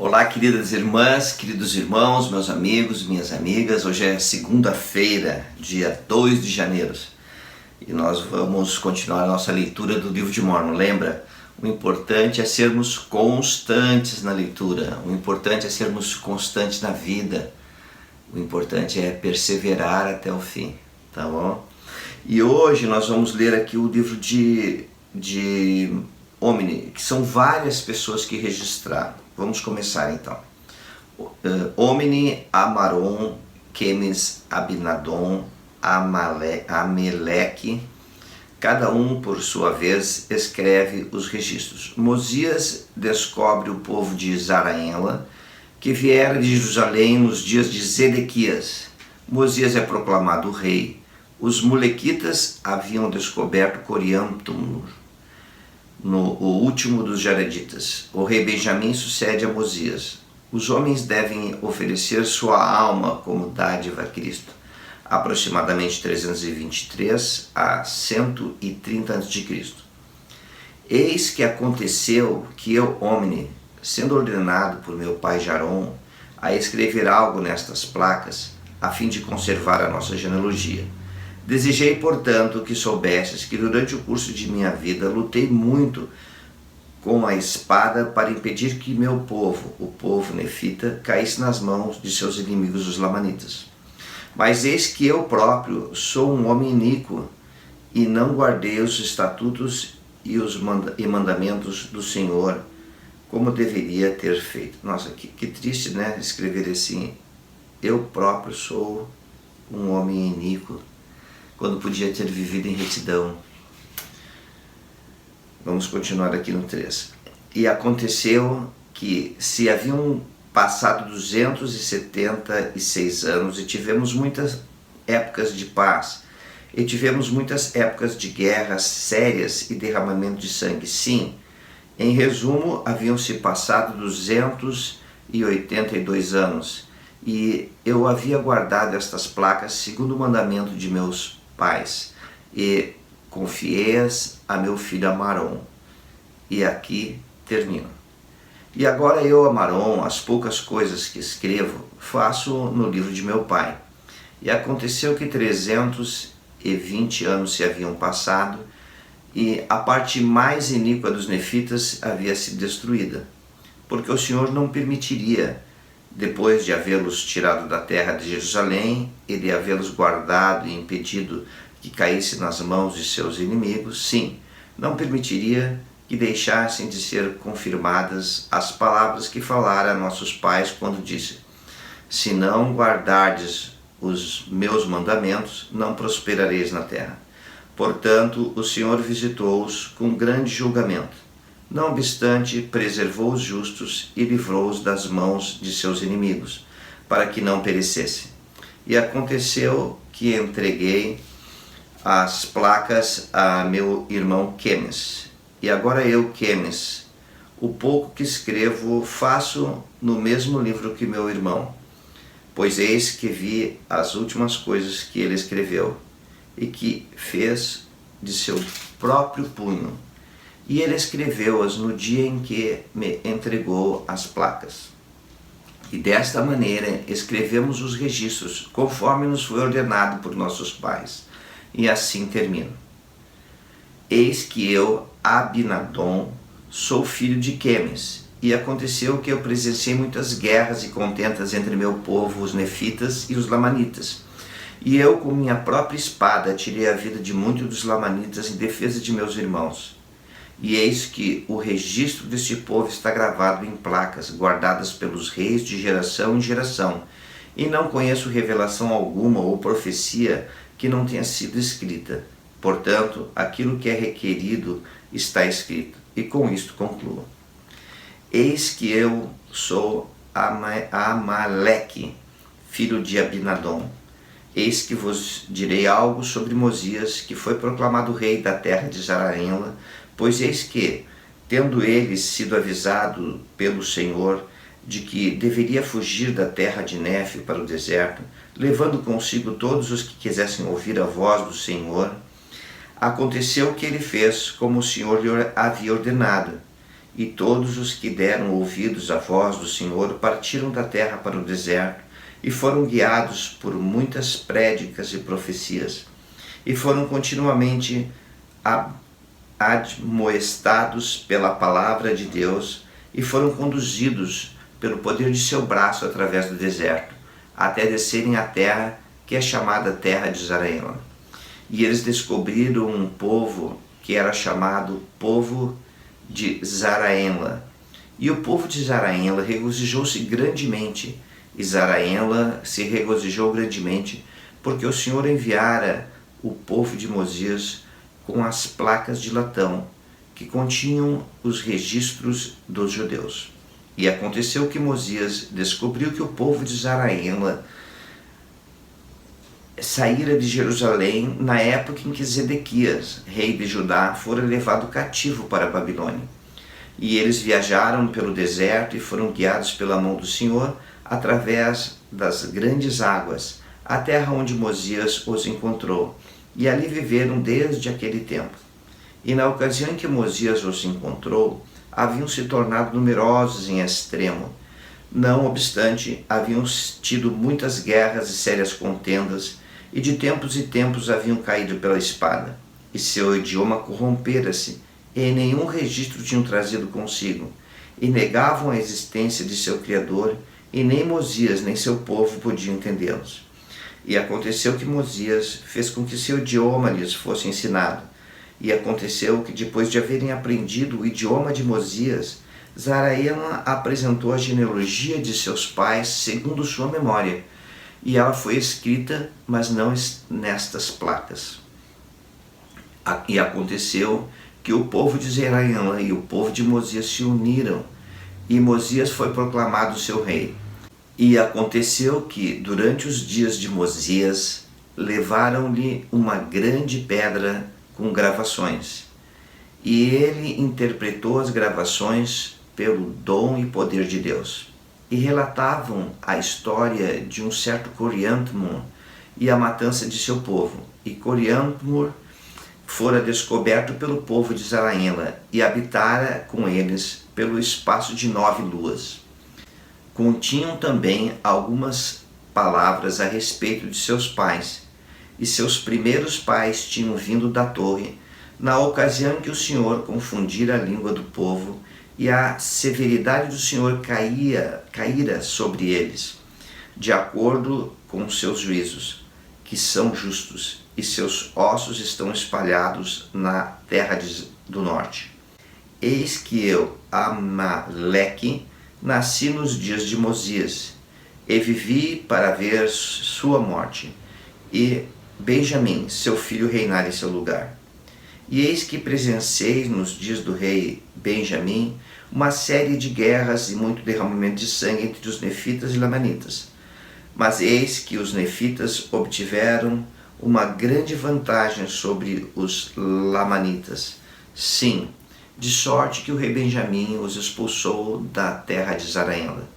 Olá, queridas irmãs, queridos irmãos, meus amigos, minhas amigas. Hoje é segunda-feira, dia 2 de janeiro, e nós vamos continuar a nossa leitura do livro de Mórmon. Lembra? O importante é sermos constantes na leitura, o importante é sermos constantes na vida, o importante é perseverar até o fim, tá bom? E hoje nós vamos ler aqui o livro de Homini, que são várias pessoas que registraram. Vamos começar então. Homini, Amaron, Quemes, Abinadom, Ameleque, cada um por sua vez escreve os registros. Mosias descobre o povo de Zaraenla, que viera de Jerusalém nos dias de Zedequias. Mosias é proclamado rei. Os Mulequitas haviam descoberto Coriantumr, o último dos Jareditas. O rei Benjamim sucede a Mosias. Os homens devem oferecer sua alma como dádiva a Cristo, aproximadamente 323 a 130 a.C. Eis que aconteceu que eu, Homini, sendo ordenado por meu pai Jarom a escrever algo nestas placas, a fim de conservar a nossa genealogia. Desejei, portanto, que soubesses que durante o curso de minha vida lutei muito com a espada para impedir que meu povo, o povo nefita, caísse nas mãos de seus inimigos os lamanitas. Mas eis que eu próprio sou um homem iníquo e não guardei os estatutos e mandamentos do Senhor como deveria ter feito. Nossa, que triste, né? Escrever assim, eu próprio sou um homem iníquo, quando podia ter vivido em retidão. Vamos continuar aqui no 3. E aconteceu que se haviam passado 276 anos e tivemos muitas épocas de paz, e tivemos muitas épocas de guerras sérias e derramamento de sangue. Sim, em resumo, haviam-se passado 282 anos, e eu havia guardado estas placas segundo o mandamento de meus pais, e confiei-as a meu filho Amaron. E aqui termino. E agora eu, Amaron, as poucas coisas que escrevo, faço no livro de meu pai. E aconteceu que 320 anos se haviam passado, e a parte mais iníqua dos nefitas havia sido destruída, porque o Senhor não permitiria, depois de havê-los tirado da terra de Jerusalém e de havê-los guardado e impedido que caísse nas mãos de seus inimigos, sim, não permitiria que deixassem de ser confirmadas as palavras que falara a nossos pais quando disse: se não guardardes os meus mandamentos, não prosperareis na terra. Portanto, o Senhor visitou-os com grande julgamento. Não obstante, preservou os justos e livrou-os das mãos de seus inimigos, para que não perecessem. E aconteceu que entreguei as placas a meu irmão Quemes. E agora eu, Quemes, o pouco que escrevo, faço no mesmo livro que meu irmão, pois eis que vi as últimas coisas que ele escreveu, e que fez de seu próprio punho. E ele escreveu-as no dia em que me entregou as placas. E desta maneira escrevemos os registros, conforme nos foi ordenado por nossos pais. E assim termino. Eis que eu, Abinadom, sou filho de Quemes, e aconteceu que eu presenciei muitas guerras e contendas entre meu povo, os nefitas e os lamanitas. E eu, com minha própria espada, tirei a vida de muitos dos lamanitas em defesa de meus irmãos. E eis que o registro deste povo está gravado em placas, guardadas pelos reis de geração em geração, e não conheço revelação alguma ou profecia que não tenha sido escrita. Portanto, aquilo que é requerido está escrito, e com isto concluo. Eis que eu sou Amaleque, filho de Abinadom. Eis que vos direi algo sobre Mosias, que foi proclamado rei da terra de Zaraenla, pois eis que, tendo ele sido avisado pelo Senhor de que deveria fugir da terra de Nefe para o deserto, levando consigo todos os que quisessem ouvir a voz do Senhor, aconteceu que ele fez como o Senhor lhe havia ordenado, E todos os que deram ouvidos à voz do Senhor partiram da terra para o deserto e foram guiados por muitas prédicas e profecias. E foram continuamente admoestados pela palavra de Deus e foram conduzidos pelo poder de seu braço através do deserto, até descerem à terra que é chamada Terra de Zarahemla. E eles descobriram um povo que era chamado povo de Zarahemla. E o povo de Zarahemla regozijou-se grandemente, e Zarahemla se regozijou grandemente, porque o Senhor enviara o povo de Mosias com as placas de latão, que continham os registros dos judeus. E aconteceu que Mosias descobriu que o povo de Zarahemla saíra de Jerusalém na época em que Zedequias, rei de Judá, fora levado cativo para a Babilônia. E eles viajaram pelo deserto e foram guiados pela mão do Senhor através das grandes águas, à terra onde Mosias os encontrou, e ali viveram desde aquele tempo. E na ocasião em que Mosias os encontrou, haviam se tornado numerosos em extremo. Não obstante, haviam tido muitas guerras e sérias contendas, e de tempos e tempos haviam caído pela espada, e seu idioma corrompera-se, e nenhum registro tinham trazido consigo, e negavam a existência de seu Criador, e nem Mosias nem seu povo podiam entendê-los. E aconteceu que Mosias fez com que seu idioma lhes fosse ensinado, e aconteceu que depois de haverem aprendido o idioma de Mosias, Zarahemla apresentou a genealogia de seus pais segundo sua memória, e ela foi escrita, mas não nestas placas. E aconteceu que o povo de Zarahemla e o povo de Mosias se uniram, e Mosias foi proclamado seu rei. E aconteceu que, durante os dias de Mosias, levaram-lhe uma grande pedra com gravações, e ele interpretou as gravações pelo dom e poder de Deus. E relatavam a história de um certo Coriantumr e a matança de seu povo. E Coriantumr fora descoberto pelo povo de Zarahemla e habitara com eles pelo espaço de 9 luas. Continham também algumas palavras a respeito de seus pais, e seus primeiros pais tinham vindo da torre, na ocasião em que o Senhor confundira a língua do povo, e a severidade do Senhor caíra sobre eles, de acordo com seus juízos, que são justos, e seus ossos estão espalhados na terra do norte. Eis que eu, Amaleque, nasci nos dias de Mosias, e vivi para ver sua morte, e Benjamim, seu filho, reinar em seu lugar. E eis que presenciei nos dias do rei Benjamim uma série de guerras e muito derramamento de sangue entre os nefitas e lamanitas. Mas eis que os nefitas obtiveram uma grande vantagem sobre os lamanitas. Sim, de sorte que o rei Benjamim os expulsou da terra de Zarahemla.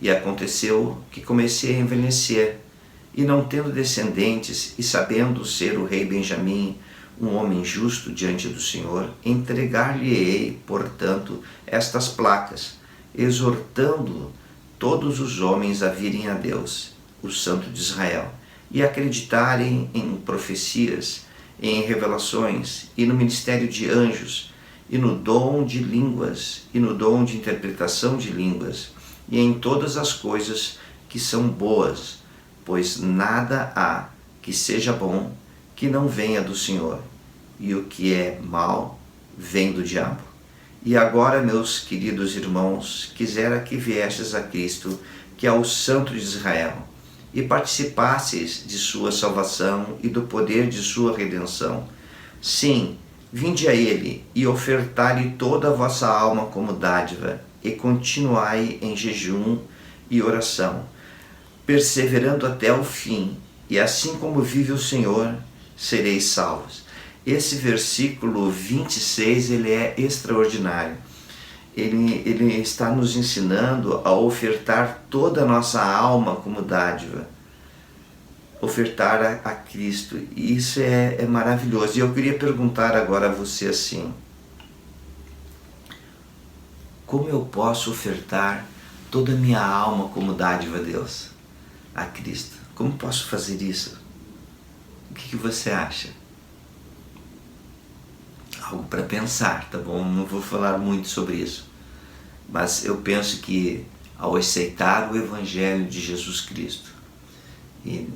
E aconteceu que comecei a envelhecer, e não tendo descendentes, e sabendo ser o rei Benjamim um homem justo diante do Senhor, entregar-lhe-ei, portanto, estas placas, exortando todos os homens a virem a Deus, o Santo de Israel, e acreditarem em profecias, em revelações, e no ministério de anjos, e no dom de línguas, e no dom de interpretação de línguas, e em todas as coisas que são boas, pois nada há que seja bom que não venha do Senhor, e o que é mal vem do diabo. E agora, meus queridos irmãos, quisera que viestes a Cristo, que é o Santo de Israel, e participasseis de sua salvação e do poder de sua redenção. Sim, vinde a Ele e ofertai-lhe toda a vossa alma como dádiva, e continuai em jejum e oração, perseverando até o fim, e assim como vive o Senhor, sereis salvos. Esse versículo 26, ele é extraordinário. Ele está nos ensinando a ofertar toda a nossa alma como dádiva, ofertar a Cristo. E isso é maravilhoso. E eu queria perguntar agora a você assim: como eu posso ofertar toda a minha alma como dádiva a Deus, a Cristo? Como posso fazer isso? O que você acha? Algo para pensar, tá bom? Não vou falar muito sobre isso, mas eu penso que ao aceitar o Evangelho de Jesus Cristo e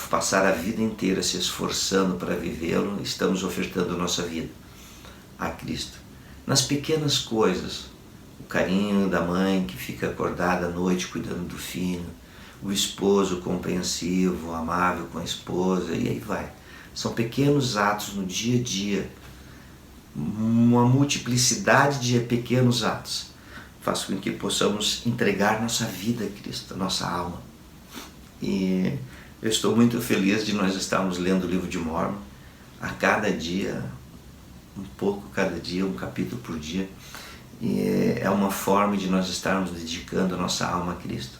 passar a vida inteira se esforçando para vivê-lo, estamos ofertando a nossa vida a Cristo. Nas pequenas coisas, o carinho da mãe que fica acordada à noite cuidando do filho, o esposo compreensivo, amável com a esposa, e aí vai. São pequenos atos no dia a dia, uma multiplicidade de pequenos atos faz com que possamos entregar nossa vida a Cristo, nossa alma. E eu estou muito feliz de nós estarmos lendo o livro de Mórmon a cada dia, um pouco cada dia, um capítulo por dia. E é uma forma de nós estarmos dedicando a nossa alma a Cristo.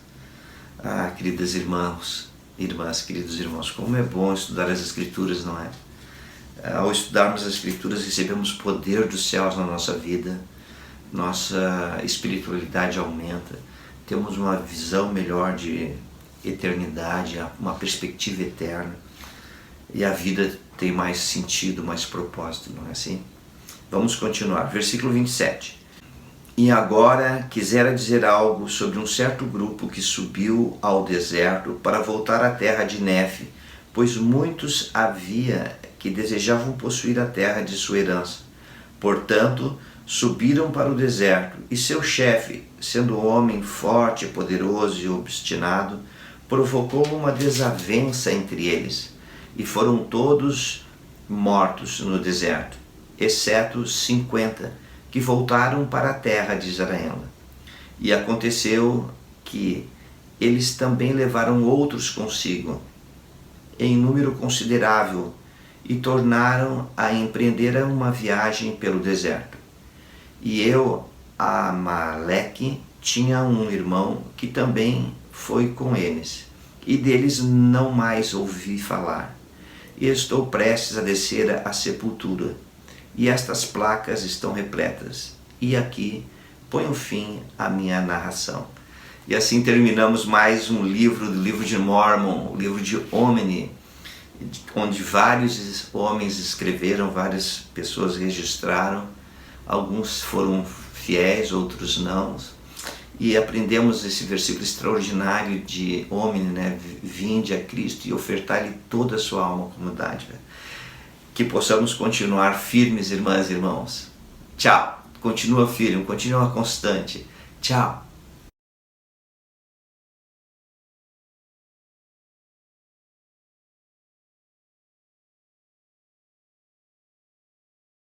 Queridas irmãs, queridos irmãos, como é bom estudar as Escrituras, não é? Ao estudarmos as Escrituras, recebemos poder dos céus na nossa vida, nossa espiritualidade aumenta, temos uma visão melhor de eternidade, uma perspectiva eterna, e a vida tem mais sentido, mais propósito, não é assim? Vamos continuar, versículo 27. E agora quisera dizer algo sobre um certo grupo que subiu ao deserto para voltar à terra de Nefe, pois muitos havia que desejavam possuir a terra de sua herança. Portanto, subiram para o deserto, e seu chefe, sendo um homem forte, poderoso e obstinado, provocou uma desavença entre eles, e foram todos mortos no deserto, exceto 50, que voltaram para a terra de Israel. E aconteceu que eles também levaram outros consigo, em número considerável, e tornaram a empreender uma viagem pelo deserto. E eu, Amaleque, tinha um irmão que também foi com eles, e deles não mais ouvi falar. E estou prestes a descer à sepultura, e estas placas estão repletas. E aqui ponho fim à minha narração. E assim terminamos mais um livro, do livro de Mórmon, o livro de Omni, onde vários homens escreveram, várias pessoas registraram, alguns foram fiéis, outros não, e aprendemos esse versículo extraordinário de Omni, né? Vinde a Cristo e ofertai-lhe toda a sua alma como dádiva. Que possamos continuar firmes, irmãs e irmãos. Tchau. Continua firme, continua constante. Tchau.